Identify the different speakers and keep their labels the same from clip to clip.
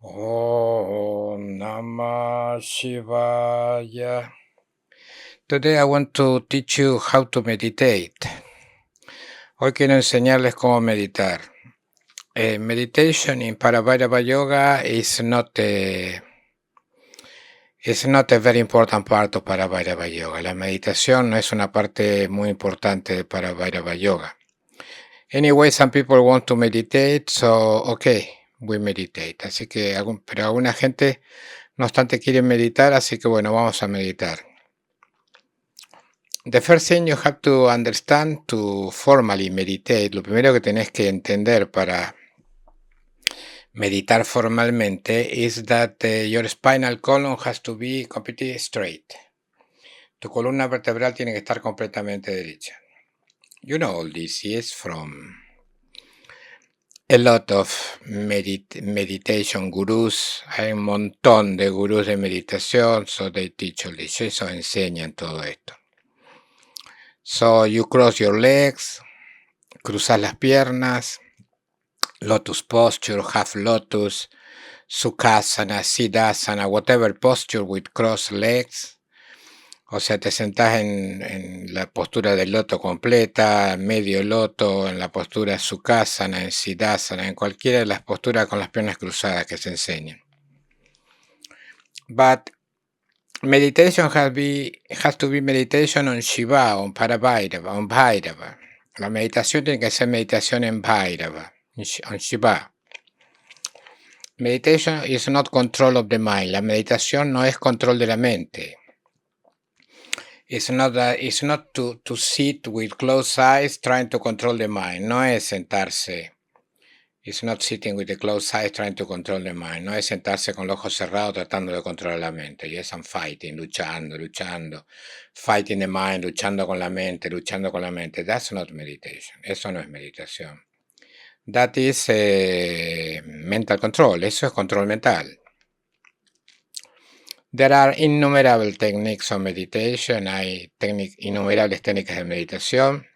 Speaker 1: Om Namah Shivaya. Today I want to teach you how to meditate. Hoy quiero enseñarles cómo meditar. Meditation in Parabhairava Yoga is not a very important part of Parabhairava Yoga. La meditación no es una parte muy importante de Parabhairava Yoga. Anyway, some people want to meditate, so okay, we meditate. Así que, pero alguna gente, no obstante, quiere meditar, así que bueno, vamos a meditar. The first thing you have to understand to formally meditate, lo primero que tenés que entender para meditar formalmente is that your spinal column has to be completely straight. Tu columna vertebral tiene que estar completamente derecha. You know all this, yes, from a lot of meditation gurus. Hay un montón de gurús de meditación, so they teach all this. Eso enseñan todo esto. So you cross your legs, cruzas las piernas, lotus posture, half lotus, sukhasana, siddhasana, whatever posture with crossed legs. O sea, te sentás en la postura del loto completa, medio loto, en la postura sukhasana, en siddhasana, en cualquiera de las posturas con las piernas cruzadas que se enseñan. But meditation has to be meditation on Shiva, on Parabhairava, on Bhairava. La meditación tiene que ser meditación en Bhairava, on Shiva. Meditation is not control of the mind. La meditación no es control de la mente. It's not to sit with closed eyes trying to control the mind. No es sentarse. It's not sitting with the closed eyes trying to control the mind. No es sentarse con los ojos cerrados tratando de controlar la mente. Yes, I'm fighting, luchando. Fighting the mind, luchando con la mente. That's not meditation. Eso no es meditación. That is mental control. Eso es control mental. There are innumerable techniques of meditation. Hay innumerables técnicas de meditación.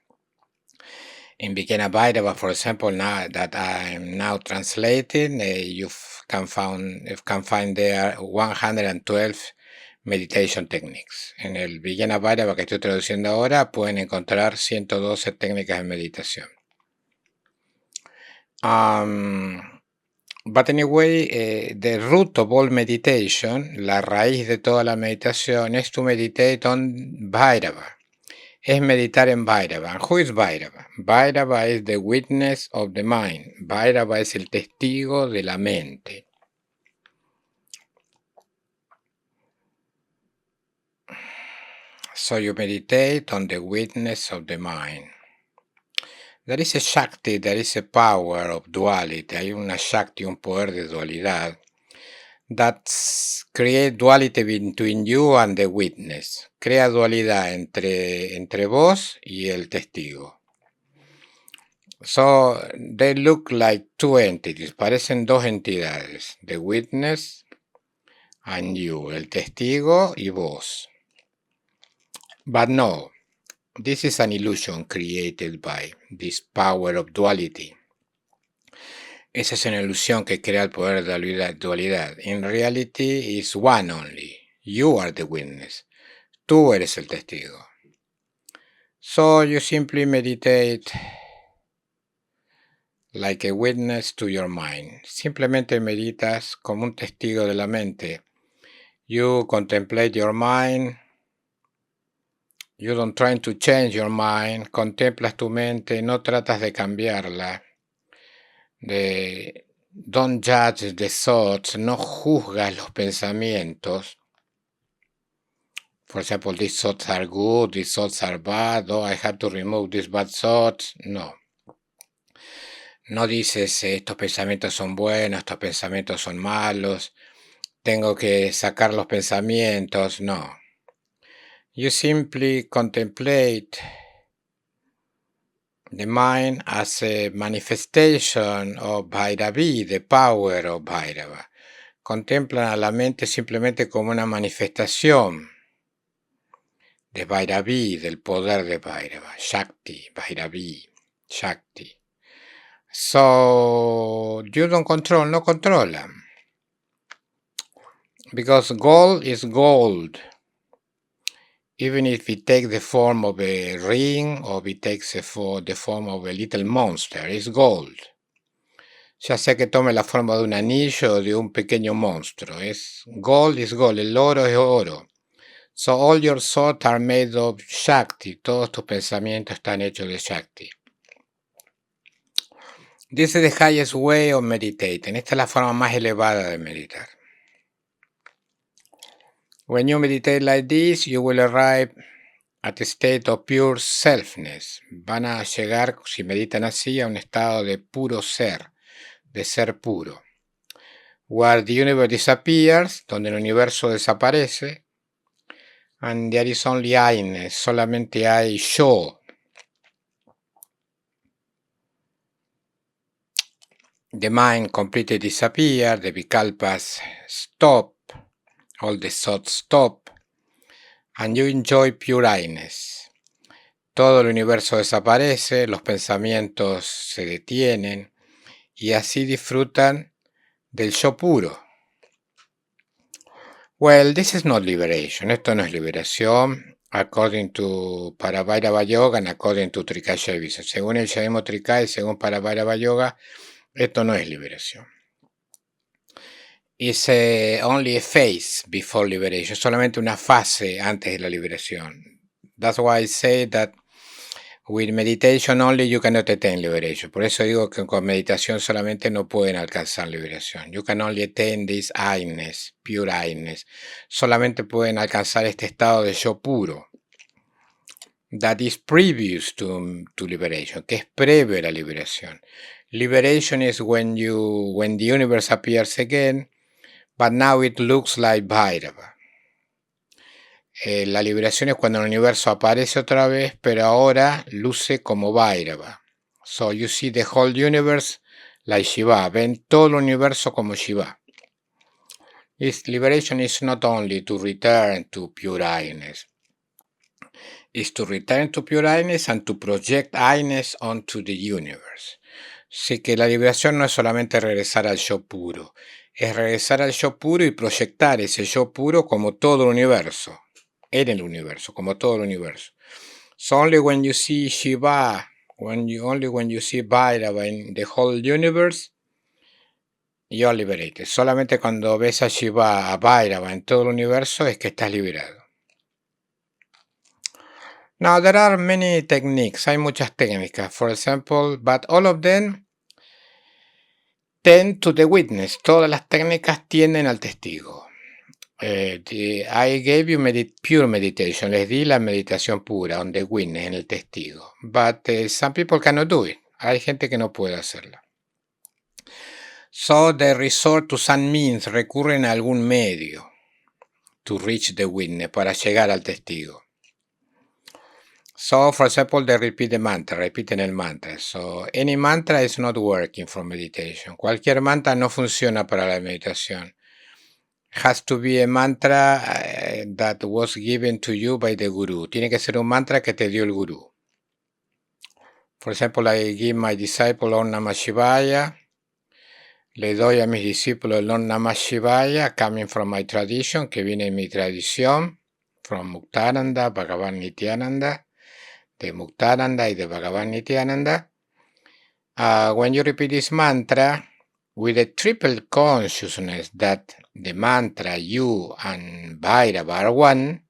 Speaker 1: In Beginner Bhairava, for example, now that I'm now translating, you can find there 112 meditation techniques. En el Beginner Bhairava que estoy traduciendo ahora, pueden encontrar 112 técnicas de meditación. But anyway, the root of all meditation, la raíz de toda la meditación, es to meditate on Bhairava. Es meditar en Bhairava. Who is Bhairava? Bhairava is the witness of the mind. Bhairava es el testigo de la mente. So you meditate on the witness of the mind. There is a Shakti, there is a power of duality. Hay una Shakti, un poder de dualidad. That create duality between you and the witness. Crea dualidad entre vos y el testigo. So they look like two entities. Parecen dos entidades. The witness and you. El testigo y vos. But no. This is an illusion created by this power of duality. Esa es una ilusión que crea el poder de la dualidad. In reality, is one only. You are the witness. Tú eres el testigo. So you simply meditate like a witness to your mind. Simplemente meditas como un testigo de la mente. You contemplate your mind. You don't try to change your mind. Contemplas tu mente, no tratas de cambiarla. Don't judge the thoughts, no juzgas los pensamientos. For example, these thoughts are good, these thoughts are bad, oh, I have to remove these bad thoughts. No. No dices, estos pensamientos son buenos, estos pensamientos son malos, tengo que sacar los pensamientos. No. You simply contemplate the mind as a manifestation of Bhairavi, the power of Bhairava. Contemplan a la mente simplemente como una manifestación de Bhairavi, del poder de Bhairava. Shakti, Bhairavi, Shakti. So, you don't control, no controlan. because gold is gold. Even if it takes the form of a ring or it takes the form of a little monster, it's gold. Ya sea que tome la forma de un anillo o de un pequeño monstruo, es gold is gold, el oro es oro. So all your thoughts are made of Shakti, todos tus pensamientos están hechos de Shakti. This is the highest way of meditating. Esta es la forma más elevada de meditar. When you meditate like this, you will arrive at a state of pure selfness. Van a llegar, si meditan así, a un estado de puro ser, de ser puro. Where the universe disappears, donde el universo desaparece, and there is only I-ness, solamente hay yo. The mind completely disappears, the vikalpas stop, all the thoughts stop, and you enjoy pure I-ness. Todo el universo desaparece, los pensamientos se detienen, y así disfrutan del yo puro. Well, this is not liberation. Esto no es liberación. According to Parabhairava Yoga and according to Trika. Según el Shayemo Trika y según Parabhairava Yoga, esto no es liberación. It's only a phase before liberation. Solamente una fase antes de la liberación. That's why I say that with meditation only you cannot attain liberation. Por eso digo que con meditación solamente no pueden alcanzar liberación. You can only attain this I-ness, pure I-ness. Solamente pueden alcanzar este estado de yo puro. That is previous to liberation, que es previo a la liberación. Liberation is when the universe appears again, but now it looks like Bhairava. La liberación es cuando el universo aparece otra vez, pero ahora luce como Bhairava. So you see the whole universe like Shiva. Ven todo el universo como Shiva. This liberation is not only to return to pure I-ness. It's to return to pure I-ness and to project I-ness onto the universe. Así que la liberación no es solamente regresar al yo puro. Es regresar al yo puro y proyectar ese yo puro como todo el universo. En el universo, como todo el universo. So only when you see Shiva, when you see Bhairava in the whole universe, you are liberated. Solamente cuando ves a Shiva, a Bhairava en todo el universo es que estás liberado. Now there are many techniques, hay muchas técnicas, for example, but all of them tend to the witness. Todas las técnicas tienden al testigo. I gave you pure meditation. Les di la meditación pura, on the witness, en el testigo. But some people cannot do it. Hay gente que no puede hacerla. So they resort to some means, recurren a algún medio to reach the witness, para llegar al testigo. So, for example, they repeat the mantra, repiten el mantra. So, any mantra is not working for meditation. Cualquier mantra no funciona para la meditación. Has to be a mantra that was given to you by the guru. Tiene que ser un mantra que te dio el gurú. For example, I give my disciple Om Namah Shivaya. Le doy a mis discípulos el Om Namah Shivaya, coming from my tradition, que viene de mi tradición, from Muktananda, Bhagavan Nityananda, de Muktananda y de Bhagavan Nityananda. When you repeat this mantra, with a triple consciousness that the mantra, you and Bhairava are one,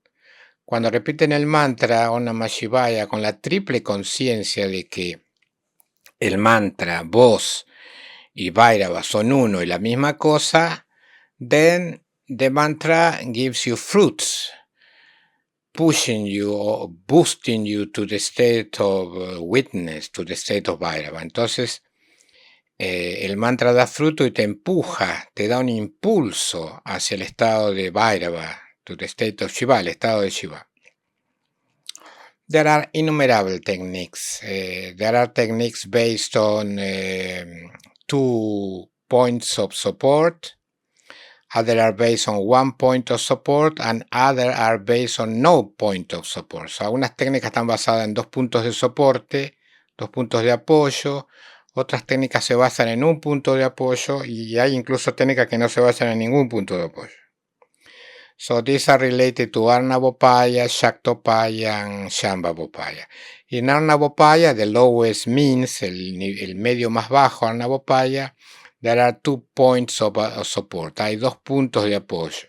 Speaker 1: cuando repiten el mantra Om Namah Shivaya con la triple conciencia de que el mantra, vos y Bhairava son uno y la misma cosa, then the mantra gives you fruits, pushing you or boosting you to the state of witness, to the state of Bhairava. Entonces, el mantra da fruto y te empuja, te da un impulso hacia el estado de Bhairava, to the state of Shiva, el estado de Shiva. There are innumerable techniques. There are techniques based on 2 points of support. Other are based on 1 point of support and other are based on no point of support. So, algunas técnicas están basadas en 2 puntos de soporte, 2 puntos de apoyo. Otras técnicas se basan en un punto de apoyo y hay incluso técnicas que no se basan en ningún punto de apoyo. So these are related to Arnavopaya, Shaktopaya, and Shambhavopaya. In Arnavopaya, the lowest means, el medio más bajo Arnavopaya, there are 2 points of support. Hay 2 puntos de apoyo.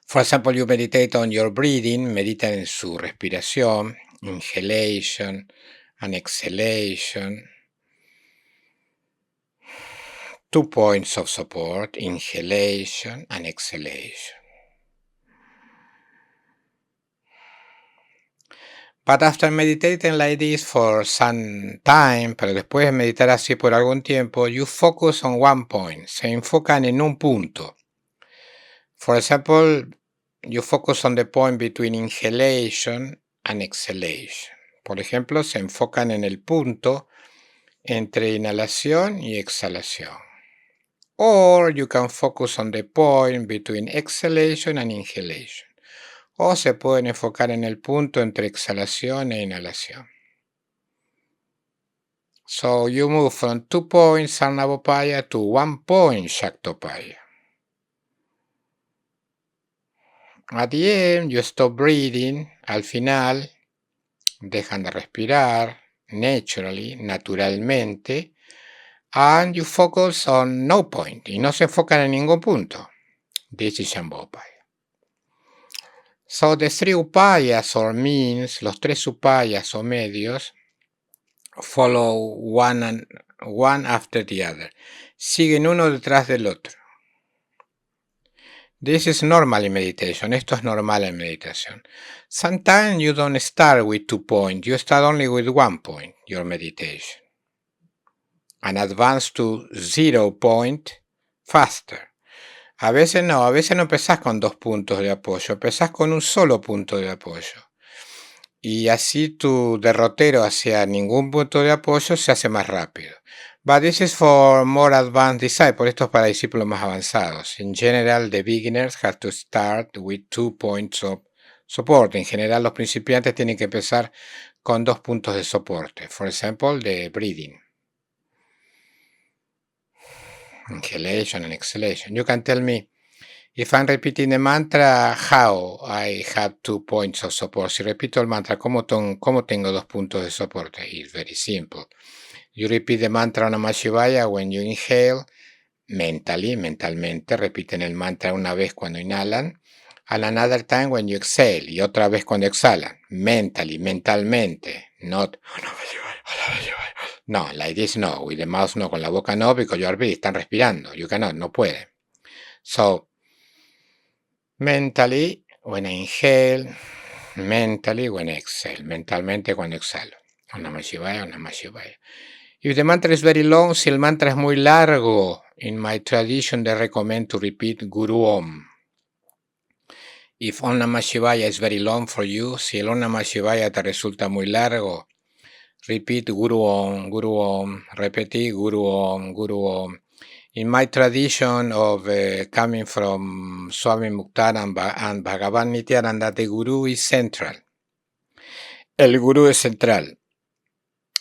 Speaker 1: For example, you meditate on your breathing, medita en su respiración, inhalation and exhalation. 2 points of support, inhalation and exhalation. But after meditating like this for some time, pero después de meditar así por algún tiempo, you focus on one point, se enfocan en un punto. For example, you focus on the point between inhalation and exhalation. Por ejemplo, se enfocan en el punto entre inhalación y exhalación. Or you can focus on the point between exhalation and inhalation. O se pueden enfocar en el punto entre exhalación e inhalación. So you move from 2 points Sarnavopaya to 1 point Shaktopaya. At the end, you stop breathing. Al final, dejan de respirar naturalmente, and you focus on no point, y no se enfocan en ningún punto. This is Shambhovopaya. So the 3 upayas or means, los 3 upayas o medios, follow one after the other. Siguen uno detrás del otro. This is normal in meditation. Esto es normal en meditación. Sometimes you don't start with 2 points. You start only with 1 point, your meditation. And advance to 0 point faster. A veces no empezás con 2 puntos de apoyo, empezás con un solo punto de apoyo. Y así tu derrotero hacia ningún punto de apoyo se hace más rápido. But this is for more advanced disciples. Esto es para discípulos más avanzados. In general, the beginners have to start with 2 points of support. En general, los principiantes tienen que empezar con 2 puntos de soporte. For example, the breathing. Inhalation and exhalation. You can tell me, if I'm repeating the mantra, how I have 2 points of support. Si repito el mantra, ¿cómo tengo 2 puntos de soporte? It's very simple. You repeat the mantra Namah Shivaya when you inhale, mentalmente, repiten el mantra una vez cuando inhalan, and another time when you exhale, y otra vez cuando exhalan, mentalmente, not no, like this no, with the mouth no, con la boca no, because you are breathing, están respirando, you cannot, no puede. So, mentally when I inhale, mentally when I exhale, mentalmente cuando exhalo. Namah Shivaya, Namah Shivaya. If the mantra is very long, si el mantra es muy largo, in my tradition they recommend to repeat Guru Om. If Om Namah Shivaya is very long for you, si el Om Namah Shivaya te resulta muy largo, repeat Guru Om, repetí Guru Om, Guru Om. In my tradition of coming from Swami Muktananda and Bhagavan Nityananda, the Guru is central. El Guru es central.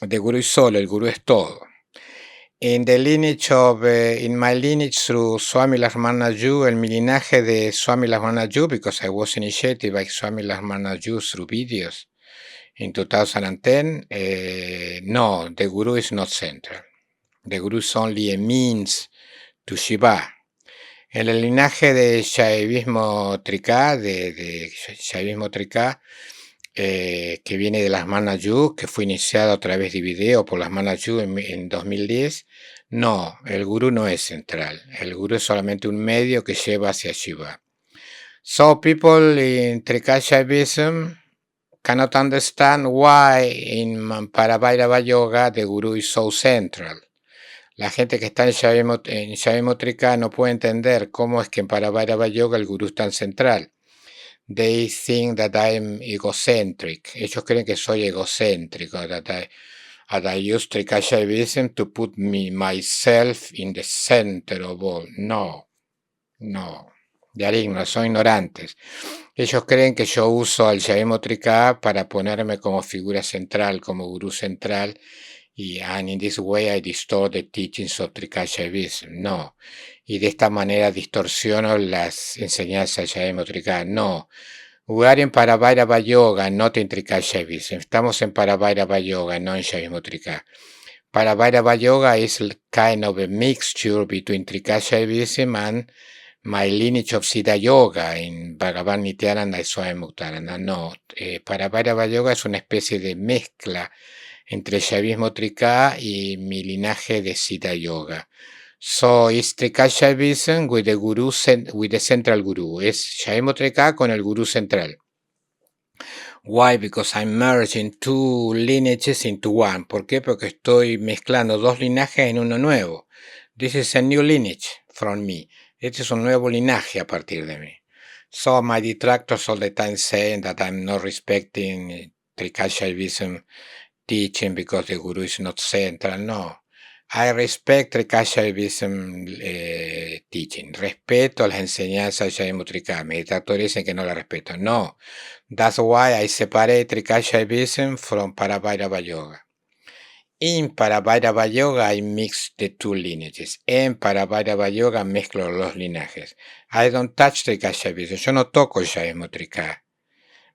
Speaker 1: The Guru is solo, el Guru es todo. In the lineage of, in my lineage through Swami Lakshmanaju, en mi linaje de Swami Lakshmanaju, because I was initiated by Swami Lakshmanaju through videos in 2010, no, the Guru is not central. The Guru is only a means to Shiva. En el linaje de Shaivismo Trika, de Shaivismo Trika, que viene de las Manaju, que fue iniciado a través de video por las Manaju en 2010, no, el Guru no es central. El Guru es solamente un medio que lleva hacia Shiva. So people in Trika Shaivism cannot understand why in Parabhairava Yoga the Guru is so central. La gente que está en Shaivismo Trika no puede entender cómo es que en Parabhairava Yoga el Guru es tan central. They think that I'm egocentric. Ellos creen que soy egocéntrico. That I use Trika Shaivism to put myself in the center of all. No. De ignoran, son ignorantes. Ellos creen que yo uso al Shaivismo Trika para ponerme como figura central, como gurú central, and in this way I distort the teachings of Trika Shaivism. No. y de esta manera distorsiono las enseñanzas de Trika. No. We are in Paravairava Yoga, not in Trika Shaivism. Estamos en Paravairava Yoga, no en Shaivism Trika. Paravairava Yoga is kind of a mixture between Trika Shaivism and my lineage of Siddha Yoga in Bhagavad Nityananda y Swami Muktarana. No, Paravairava Yoga es una especie de mezcla entre el Shaivismo Trika y mi linaje de Siddha Yoga. So it's Trika Shaivism with the guru, with the central guru. Es Shaivismo Trika con el gurú central. Why? Because I'm merging two lineages into one. ¿Por qué? Porque estoy mezclando dos linajes en uno nuevo. This is a new lineage from me. Este es un nuevo linaje a partir de mí. So my detractors all the time saying that I'm not respecting Trika Shaivism teaching because the guru is not central. No. I respect Trika Shaivism teaching. Respeto las enseñanzas de Shaivismo Trika. Mis detractores dicen que no la respeto. No. That's why I separate Trika Shaivism from Paravairava Yoga. In Paravairava Yoga I mix the two lineages. En Paravairava Yoga mezclo los linajes. I don't touch Trika Shaivism. Yo no toco el Shaivismo Trika.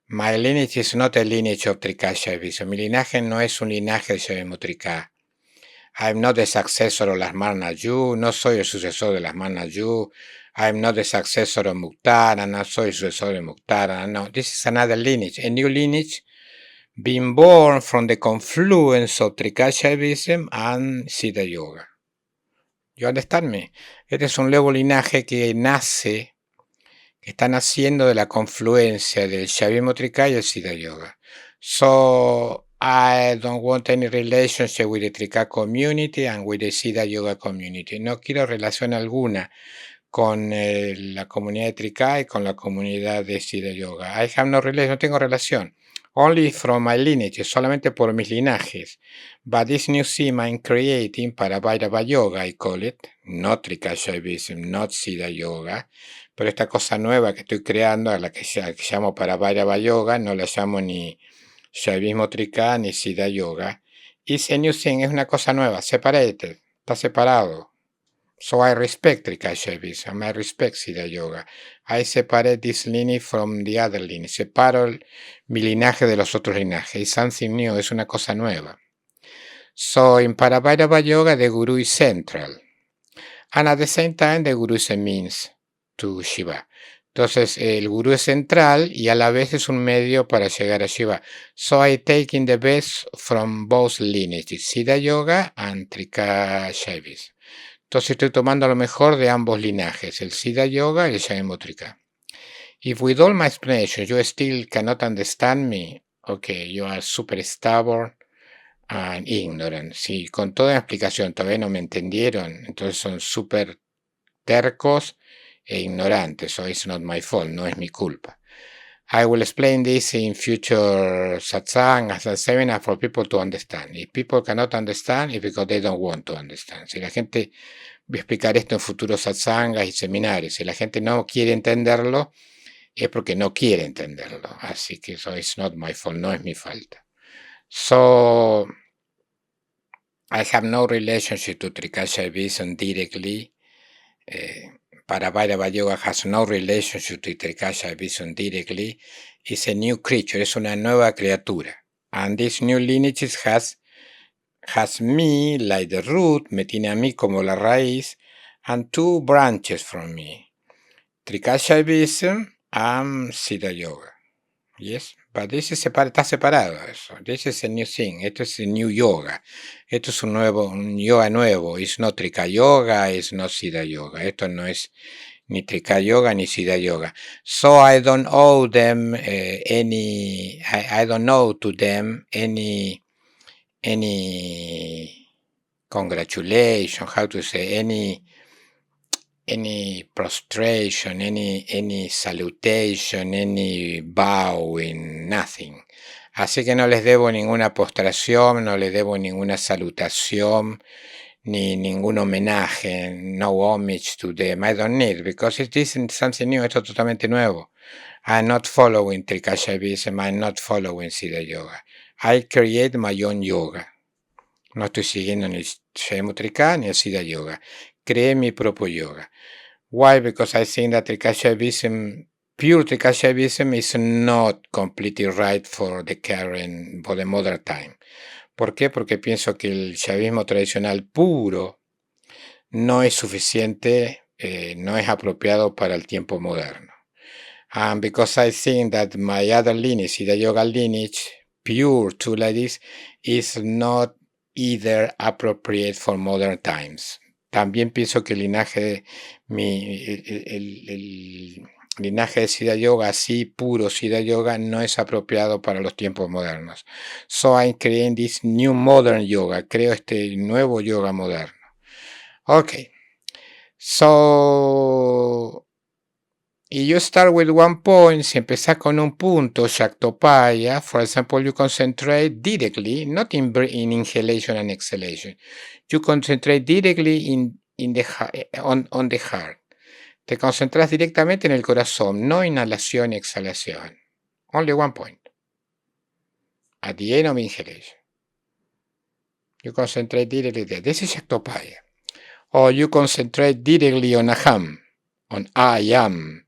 Speaker 1: My lineage is not a lineage of Trika Shaivism. Mi linaje no es un linaje de Shaivismo Trika. I'm not the successor of las Yu. No soy el sucesor de las Yu. I'm not the successor of Muktara. No soy el sucesor de Muktara. No, this is another lineage. A new lineage being born from the confluence of Trika Shaivism and Siddha Yoga. You understand me? Este es un nuevo linaje que nace, que está naciendo de la confluencia del Shaivismo Trika y el Siddha Yoga. So I don't want any relationship with the Trika community and with the Siddha Yoga community. No quiero relación alguna con la comunidad de Trika y con la comunidad de Siddha Yoga. I have no relation, no tengo relación. Only from my lineage, solamente por mis linajes. But this new theme I'm creating, Paravairava Yoga, I call it, not Trika Shaivism, not Siddha Yoga. Pero esta cosa nueva que estoy creando, a la que llamo Paravairava Yoga, no la llamo ni Shaivismo Trika ni Siddha Yoga. It's a new thing, es una cosa nueva, separated, está separado. So I respect Trika Shaivism, I respect Siddha Yoga. I separate this lineage from the other lineage. Separo mi linaje de los otros linajes. It's something new, es una cosa nueva. So in Paravairava Yoga, the guru is central. And at the same time, the guru is a means to Shiva. Entonces, el gurú es central y a la vez es un medio para llegar a Shiva. So I take in the best from both lineages, Siddha Yoga and Trika Shaivism. Entonces estoy tomando lo mejor de ambos linajes, el Siddha Yoga y el Shaivismo Trika. If with all my explanation you still cannot understand me, okay, you are super stubborn and ignorant. Si con toda la explicación todavía no me entendieron, entonces son súper tercos e ignorantes. So it's not my fault, no es mi culpa. I will explain this in future satsang as a seminar for people to understand. If people cannot understand, it's because they don't want to understand. Si la gente, voy a explicar esto en futuros satsangas y seminarios. Si la gente no quiere entenderlo, es porque no quiere entenderlo. Así que so it's not my fault, no es mi falta. So I have no relationship to Trika Shaivism directly. Paravairava Yoga has no relationship to Trika Shaivism directly. It's a new creature, es una nueva criatura. And this new lineage has me like the root, me tiene a mí como la raíz, and two branches from me. Trika Shaivism and Siddha Yoga. Yes, but this is está separado eso. This is a new thing. Esto es a new yoga. Esto es un yoga nuevo. It's not Trika Yoga, it's not Siddha Yoga. Esto no es ni Trika Yoga ni Siddha Yoga. So I don't owe them I don't owe to them any congratulation, how to say, any prostration, any salutation, any bowing, nothing. Así que no les debo ninguna postración, no les debo ninguna salutación, ni ningún homenaje, no homage to them. I don't need, because it isn't something new, esto es totalmente nuevo. I'm not following Trika Shaivism, I'm not following Siddha Yoga. I create my own yoga. No estoy siguiendo ni el Shaivismo Trika ni el Siddha Yoga. creé mi propio yoga. Why? Because I think that pure Trikashaivism is not completely right for the modern time. ¿Por qué? Porque pienso que el shaivismo tradicional puro no es suficiente, no es apropiado para el tiempo moderno. And because I think that my other lineage, the yoga lineage, pure to like this, is not either appropriate for modern times. También pienso que el linaje el linaje de Siddha Yoga, así puro Siddha Yoga, no es apropiado para los tiempos modernos. So I'm creating this new modern yoga. Creo este nuevo yoga moderno. Okay. So, y you start with one point, si empezás con un punto, Shaktopaya, for example, you concentrate directly, not in inhalation and exhalation. You concentrate directly on the heart. Te concentras directamente en el corazón, no inhalación y exhalación. Only one point. At the end of inhalation. You concentrate directly there. This is Shaktopaya. Or you concentrate directly on aham, on I am.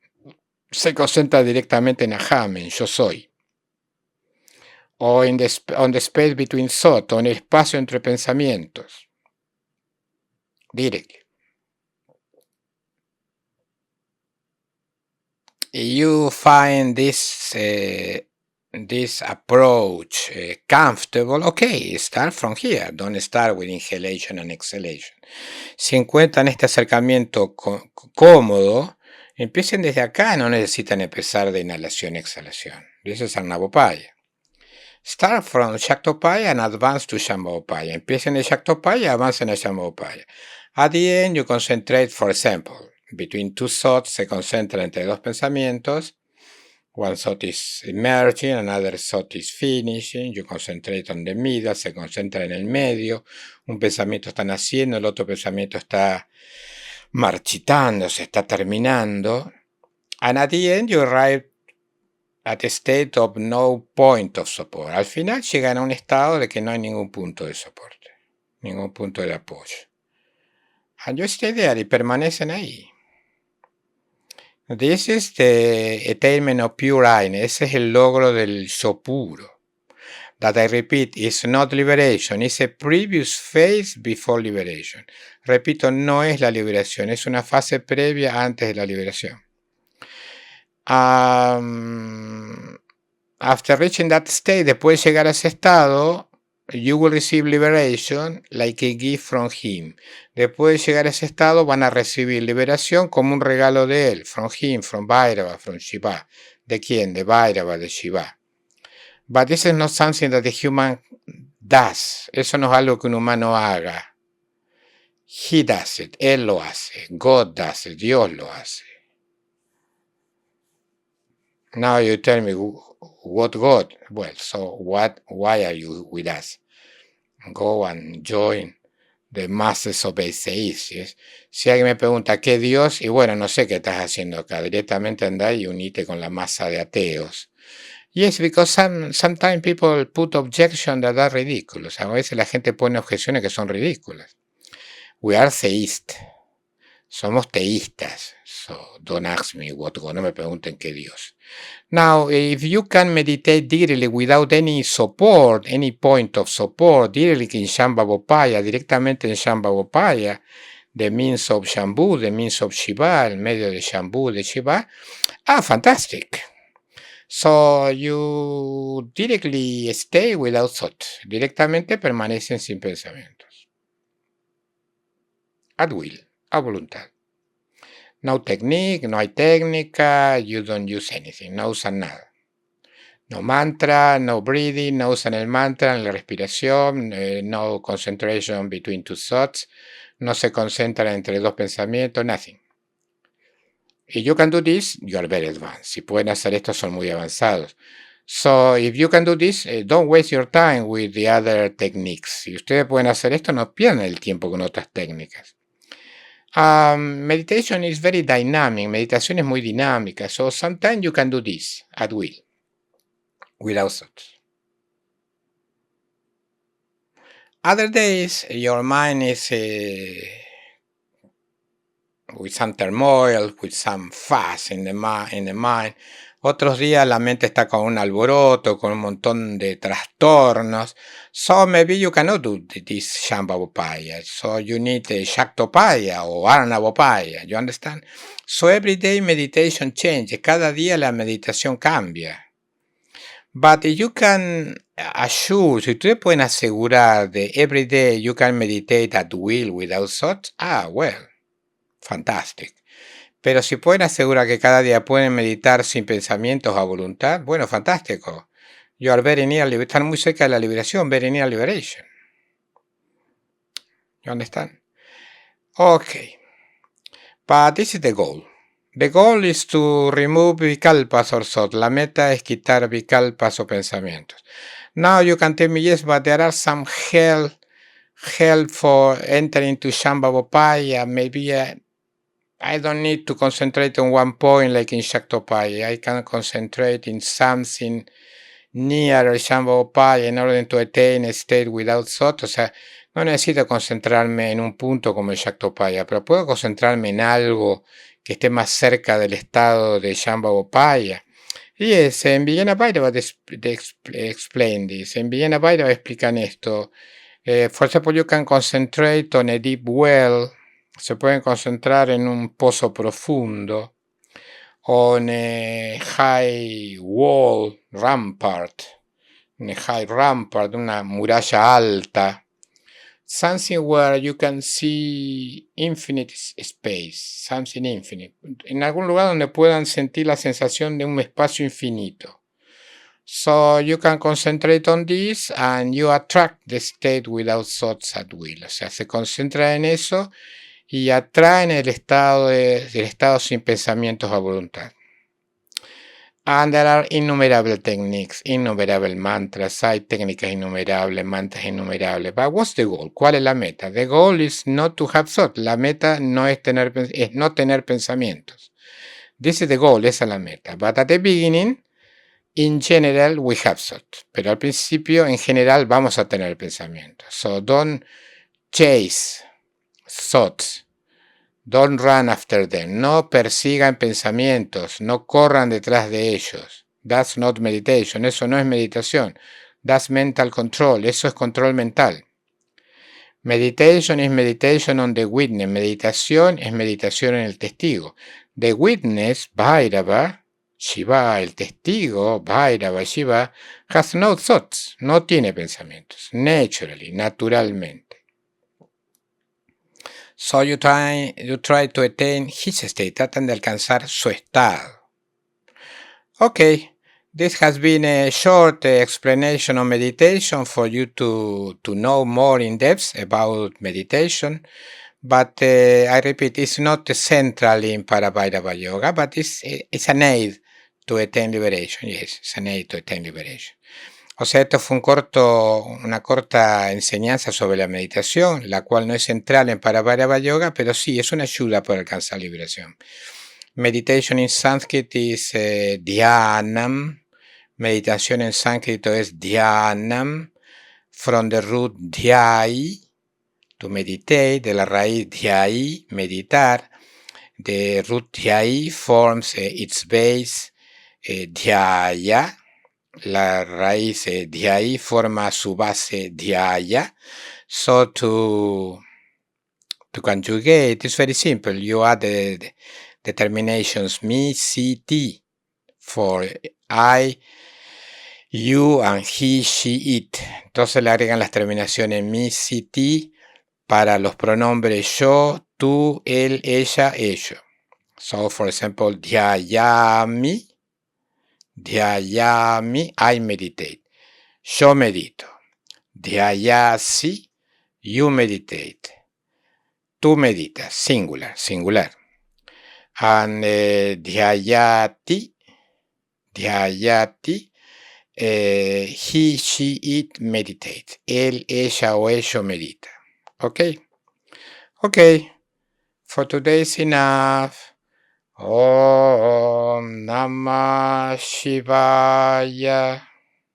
Speaker 1: Se concentra directamente en aham, en yo soy. O on the space between thought, o en el espacio entre pensamientos. Directly. You find this approach comfortable, okay, start from here. Don't start with inhalation and exhalation. Si encuentran este acercamiento cómodo, empiecen desde acá, no necesitan empezar de inhalación y exhalación. This is Navopaya. Start from Shaktopaya and advance to Shambhavopaya. Empiecen de Shaktopaya, avancen a Shambhavopaya. At the end, you concentrate, for example, between two thoughts, se concentra entre dos pensamientos. One thought is emerging, another thought is finishing. You concentrate on the middle, se concentra en el medio. Un pensamiento está naciendo, el otro pensamiento está marchitando, se está terminando. And at the end, you arrive at a state of no point of support. Al final llegan a un estado de que no hay ningún punto de soporte, ningún punto de apoyo. And you stay there y permanecen ahí. This is the attainment of pure I. Ese es el logro del yo puro. That I repeat, is not liberation, it's a previous phase before liberation. Repito, no es la liberación, es una fase previa antes de la liberación. After reaching that state, después de llegar a ese estado, you will receive liberation like a gift from him. Después de llegar a ese estado, van a recibir liberación como un regalo de él. From him, from Bhairava, from Shiva. ¿De quién? De Bhairava, de Shiva. But this is not something that the human does. Eso no es algo que un humano haga. He does it. Él lo hace. God does it. Dios lo hace. Now you tell me, what God? Well, so why are you with us? Go and join the masses of atheists. Yes? Si alguien me pregunta, ¿qué Dios? Y bueno, no sé qué estás haciendo acá. Directamente andá y unite con la masa de ateos. Yes, because sometimes people put objections that are ridiculous. A veces la gente pone objeciones que son ridículas. We are theists. Somos teístas. So don't ask me what God. No me pregunten qué Dios. Now, if you can meditate directly without any support, any point of support, directly in Shambhavopaya, directamente en Shambhavopaya, the means of Shambhu, the means of Shiva, el medio de Shambhu, de Shiva, fantastic. So you directly stay without thought. Directamente permanecen sin pensamientos. At will, a voluntad. No technique, no hay técnica, you don't use anything, no usan nada. No mantra, no breathing, no usan el mantra en la respiración, no concentration between two thoughts, no se concentran entre dos pensamientos, nothing. If you can do this, you are very advanced. Si pueden hacer esto, son muy avanzados. So, if you can do this, don't waste your time with the other techniques. Si ustedes pueden hacer esto, no pierdan el tiempo con otras técnicas. Meditation is very dynamic. Meditación es muy dinámica. So, sometimes you can do this at will, without thoughts. Other days, your mind is with some turmoil, with some fuss in the mind. Otros días la mente está con un alboroto, con un montón de trastornos. So maybe you cannot do this Shambhavopaya. So you need a Shaktopaya or Arnavopaya. You understand? So every day meditation changes. Cada día la meditación cambia. But you can assure, si ustedes pueden asegurar de every day you can meditate at will without thoughts, well, fantastic. Pero si pueden asegurar que cada día pueden meditar sin pensamientos a voluntad, bueno, fantástico. You are very near, están muy cerca de la liberación, very near liberation. You understand? Okay. But this is the goal. The goal is to remove vikalpas or thoughts. La meta es quitar vikalpas o pensamientos. Now you can tell me, yes, but there are some help for entering to Shambhavopaya. Maybe I don't need to concentrate on one point like in Shaktopaya. I can concentrate in something near Shambhavopaya in order to attain a state without thought. O sea, no necesito concentrarme en un punto como el Shaktopaya, pero puedo concentrarme en algo que esté más cerca del estado de Shambhavopaya. Yes, en Vijnana Bhairava explain this. En Vijnana Bhairava explican esto. For example, you can concentrate on a deep well. Se pueden concentrar en un pozo profundo. On a high wall, rampart. En a high rampart, una muralla alta. Something where you can see infinite space, something infinite. En algún lugar donde puedan sentir la sensación de un espacio infinito. So you can concentrate on this and you attract the state without thoughts at will. O sea, se concentra en eso y atraen el estado sin pensamientos a voluntad. And there are innumerable techniques, innumerable mantras, hay técnicas innumerables, mantras innumerables. But what's the goal? ¿Cuál es la meta? The goal is not to have thought. La meta no es no tener pensamientos. This is the goal, esa es la meta. But at the beginning, in general, we have thought. Pero al principio, en general, vamos a tener pensamientos. So don't chase thoughts. Don't run after them. No persigan pensamientos. No corran detrás de ellos. That's not meditation. Eso no es meditación. That's mental control. Eso es control mental. Meditation is meditation on the witness. Meditación es meditación en el testigo. The witness, Bhairava, Shiva, el testigo, Bhairava, Shiva, has no thoughts. No tiene pensamientos. Naturally, naturalmente. So you try to attain his state. Tratan de alcanzar su estado. Okay, this has been a short explanation on meditation for you to know more in depth about meditation. But I repeat, it's not central in Parabhairava Yoga, but it's an aid to attain liberation. Yes, it's an aid to attain liberation. O sea, esto fue una corta enseñanza sobre la meditación, la cual no es central en Parabhairava Yoga, pero sí es una ayuda para alcanzar liberación. Meditation in Sanskrit is dhyanam. Meditación en sánscrito es dhyanam. From the root dhyai, to meditate, de la raíz dhyai, meditar. The root dhyai forms its base dhyaya. La raíz dhyai forma su base dhyaya. So to conjugate, it's very simple. You add the terminations me, si, ti for I, you, and he, she, it. Entonces le agregan las terminaciones me, si, ti para los pronombres yo, tú, él, ella, ello. So, for example, dhyayami, I meditate. Yo medito. Dhyayasi, you meditate. Tú meditas, singular. And dhyayati, he, she, it meditate. Él, ella o ello medita. Okay? For today is enough. Om Namah Shivaya.